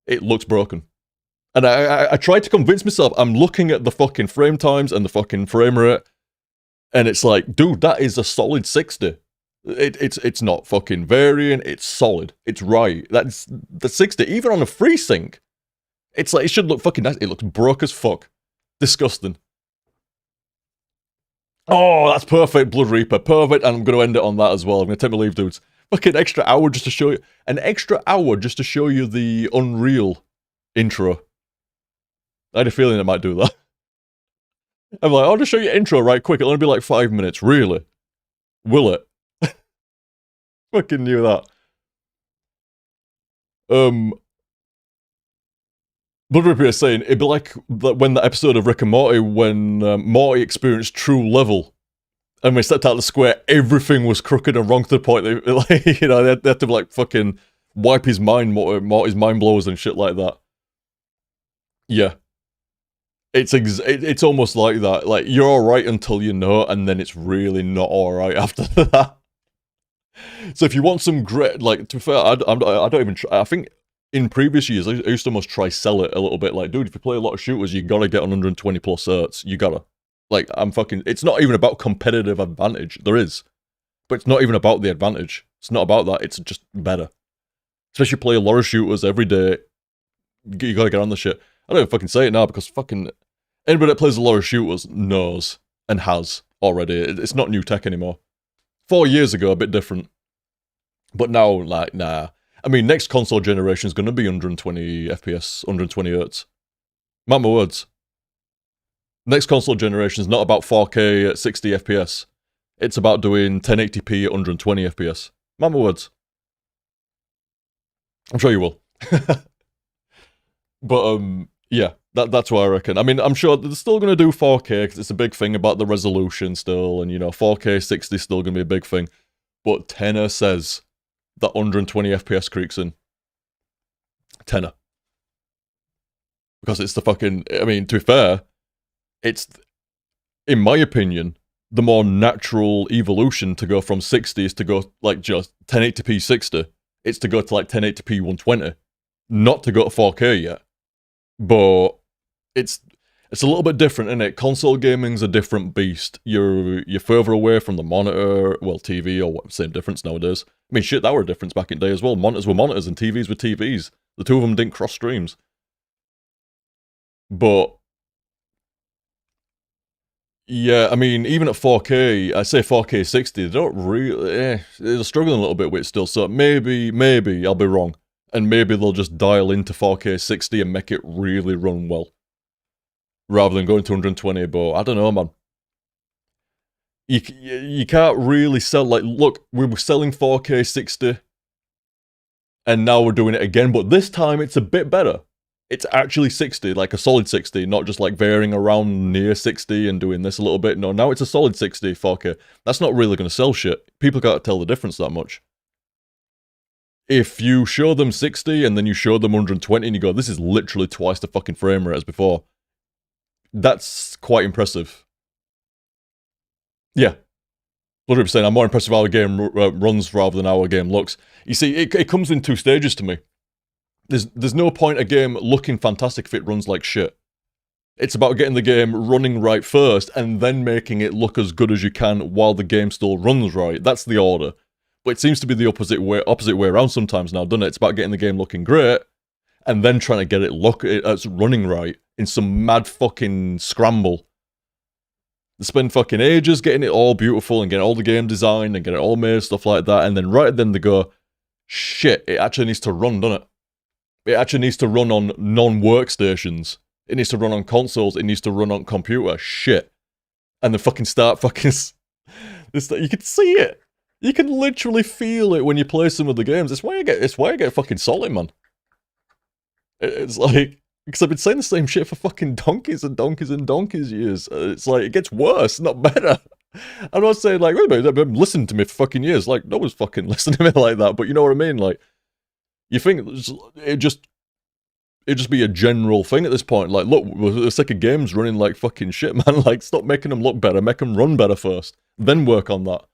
It looks broken. And I tried to convince myself, I'm looking at the fucking frame times and the fucking frame rate, and it's like, dude, that is a solid 60. It's not fucking varying, it's solid. It's right. That's the 60, even on a FreeSync. It's like, it should look fucking nice. It looks broke as fuck. Disgusting. Oh, that's perfect, Blood Reaper. Perfect, and I'm going to end it on that as well. I'm going to take my leave, dudes. Fucking extra hour just to show you... An extra hour just to show you the Unreal intro. I had a feeling it might do that. I'm like, I'll just show you intro right quick. It'll only be like 5 minutes. Really? Will it? Fucking knew that. Blood Reaper is saying, it'd be like when that episode of Rick and Morty, when Morty experienced true level. And when he stepped out of the square, everything was crooked and wrong to the point that, like, you know, they had to, like, fucking wipe his mind, Morty's mind blowers and shit like that. Yeah. It's almost like that. Like, you're alright until you know, and then it's really not alright after that. So if you want some great, like, to be fair, I don't even try. I think in previous years, I used to almost try sell it a little bit. Like, dude, if you play a lot of shooters, you gotta get 120 plus hertz. You gotta. Like, it's not even about competitive advantage. There is. But it's not even about the advantage. It's not about that. It's just better. Especially play a lot of shooters every day. You gotta get on the shit. I don't even fucking say it now because fucking anybody that plays a lot of shooters knows and has already. It's not new tech anymore. 4 years ago, a bit different. But now, like, nah. I mean, next console generation is going to be 120 FPS, 120 Hz. Mark my words. Next console generation is not about 4K at 60 FPS. It's about doing 1080p at 120 FPS. Mark my words. I'm sure you will. But, yeah, that's what I reckon. I mean, I'm sure they're still going to do 4K because it's a big thing about the resolution still. And, 4K 60 is still going to be a big thing. But Tenor says that 120 FPS creeps in. Tenor. Because it's the fucking... I mean, to be fair, it's, in my opinion, the more natural evolution to go from 60 is to go, like, just 1080p 60. It's to go to, like, 1080p 120. Not to go to 4K yet. But it's a little bit different, isn't it? Console gaming's a different beast. You're further away from the monitor, well, TV, or what, same difference nowadays. I mean, shit, that were a difference back in the day as well. Monitors were monitors and TVs were TVs. The two of them didn't cross streams. But yeah, I mean, even at 4K, I say 4K 60, they don't really, they're struggling a little bit with it still. So maybe I'll be wrong. And maybe they'll just dial into 4K 60 and make it really run well. Rather than going to 120, but I don't know, man. You can't really sell, like, look, we were selling 4K 60, and now we're doing it again, but this time it's a bit better. It's actually 60, like a solid 60, not just like varying around near 60 and doing this a little bit. No, now it's a solid 60 4K. That's not really going to sell shit. People can't tell the difference that much. If you show them 60 and then you show them 120 and you go, this is literally twice the fucking frame rate as before, that's quite impressive. Yeah. 100%. I'm more impressed with how a game runs rather than how a game looks. You see, it comes in two stages to me. There's no point a game looking fantastic if it runs like shit. It's about getting the game running right first and then making it look as good as you can while the game still runs right. That's the order. But it seems to be the opposite way around sometimes now, doesn't it? It's about getting the game looking great and then trying to get it it's running right in some mad fucking scramble. They spend fucking ages getting it all beautiful and getting all the game designed and getting it all made, stuff like that, and then right then they go, shit, it actually needs to run, doesn't it? It actually needs to run on non-workstations. It needs to run on consoles. It needs to run on computer. Shit. And they fucking start fucking... You can see it. You can literally feel it when you play some of the games. It's why I get fucking solid, man. It's like... Because I've been saying the same shit for fucking donkeys and donkeys and donkeys years. It's like, it gets worse, not better. I'm not saying, like, wait a minute, they've been listening to me for fucking years. Like, no one's fucking listening to me like that, but you know what I mean? Like, you think it'd just be a general thing at this point. Like, look, we're sick of games running like fucking shit, man. Like, stop making them look better. Make them run better first. Then work on that.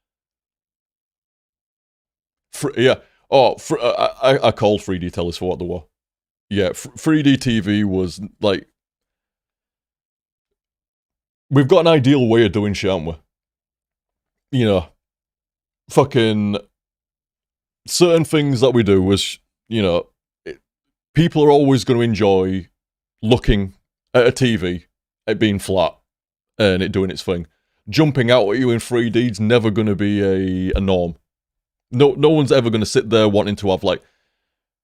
Yeah. Oh, I called 3D tellies for what they were. Yeah, 3D TV was, like... We've got an ideal way of doing shit, haven't we? You know, fucking... Certain things that we do was, you know... People are always going to enjoy looking at a TV, it being flat, and it doing its thing. Jumping out at you in 3D is never going to be a norm. No one's ever going to sit there wanting to have, like...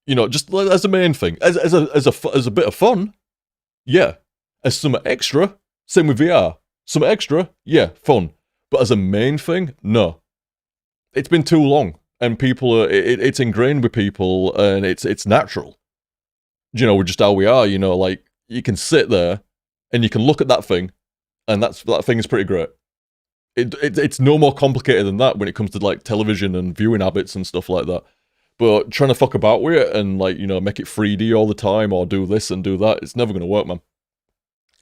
You know, just as a main thing, as a bit of fun, yeah. As some extra, same with VR. Some extra, yeah, fun. But as a main thing, no. It's been too long, and people are. It's ingrained with people, and it's natural. You know, we're just how we are. You know, like you can sit there, and you can look at that thing, and that thing is pretty great. It's no more complicated than that when it comes to like television and viewing habits and stuff like that. But trying to fuck about with it and, like, you know, make it 3D all the time or do this and do that, it's never going to work, man.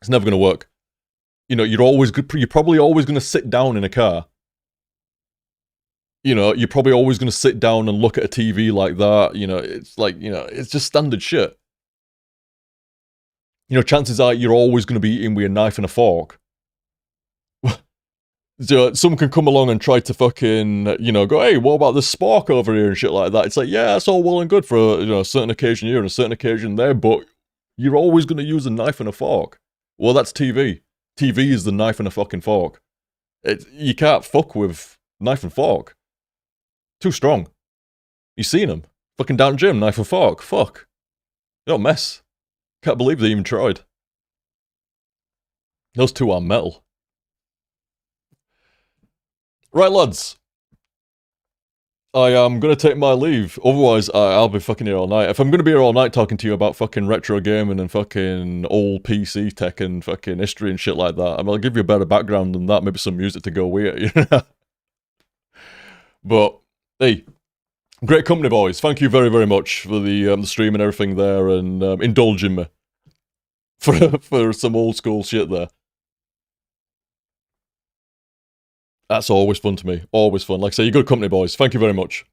It's never going to work. You know, you're probably always going to sit down in a car. You know, you're probably always going to sit down and look at a TV like that. You know, it's like, you know, it's just standard shit. You know, chances are you're always going to be eating with a knife and a fork. So someone can come along and try to fucking, you know, go, hey, what about this spork over here and shit like that? It's like, yeah, that's all well and good for you know, a certain occasion here and a certain occasion there, but you're always going to use a knife and a fork. Well, that's TV. TV is the knife and a fucking fork. You can't fuck with knife and fork. Too strong. You seen them? Fucking down gym, knife and fork. Fuck. You don't mess. Can't believe they even tried. Those two are metal. Right, lads. I am going to take my leave. Otherwise, I'll be fucking here all night. If I'm going to be here all night talking to you about fucking retro gaming and fucking old PC tech and fucking history and shit like that, I'll give you a better background than that. Maybe some music to go with it, you know? But, hey, great company, boys. Thank you very, very much for the stream and everything there and indulging me for some old school shit there. That's always fun to me. Always fun. Like I say, you're good company, boys. Thank you very much.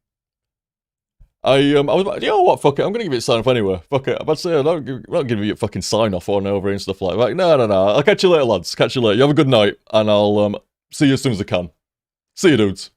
I was like, you know what, fuck it, I'm gonna give it a sign off anyway. Fuck it. I'm about to say, I'm not giving you a fucking sign off on over and stuff like that. No. I'll catch you later, lads. Catch you later. You have a good night, and I'll see you as soon as I can. See you, dudes.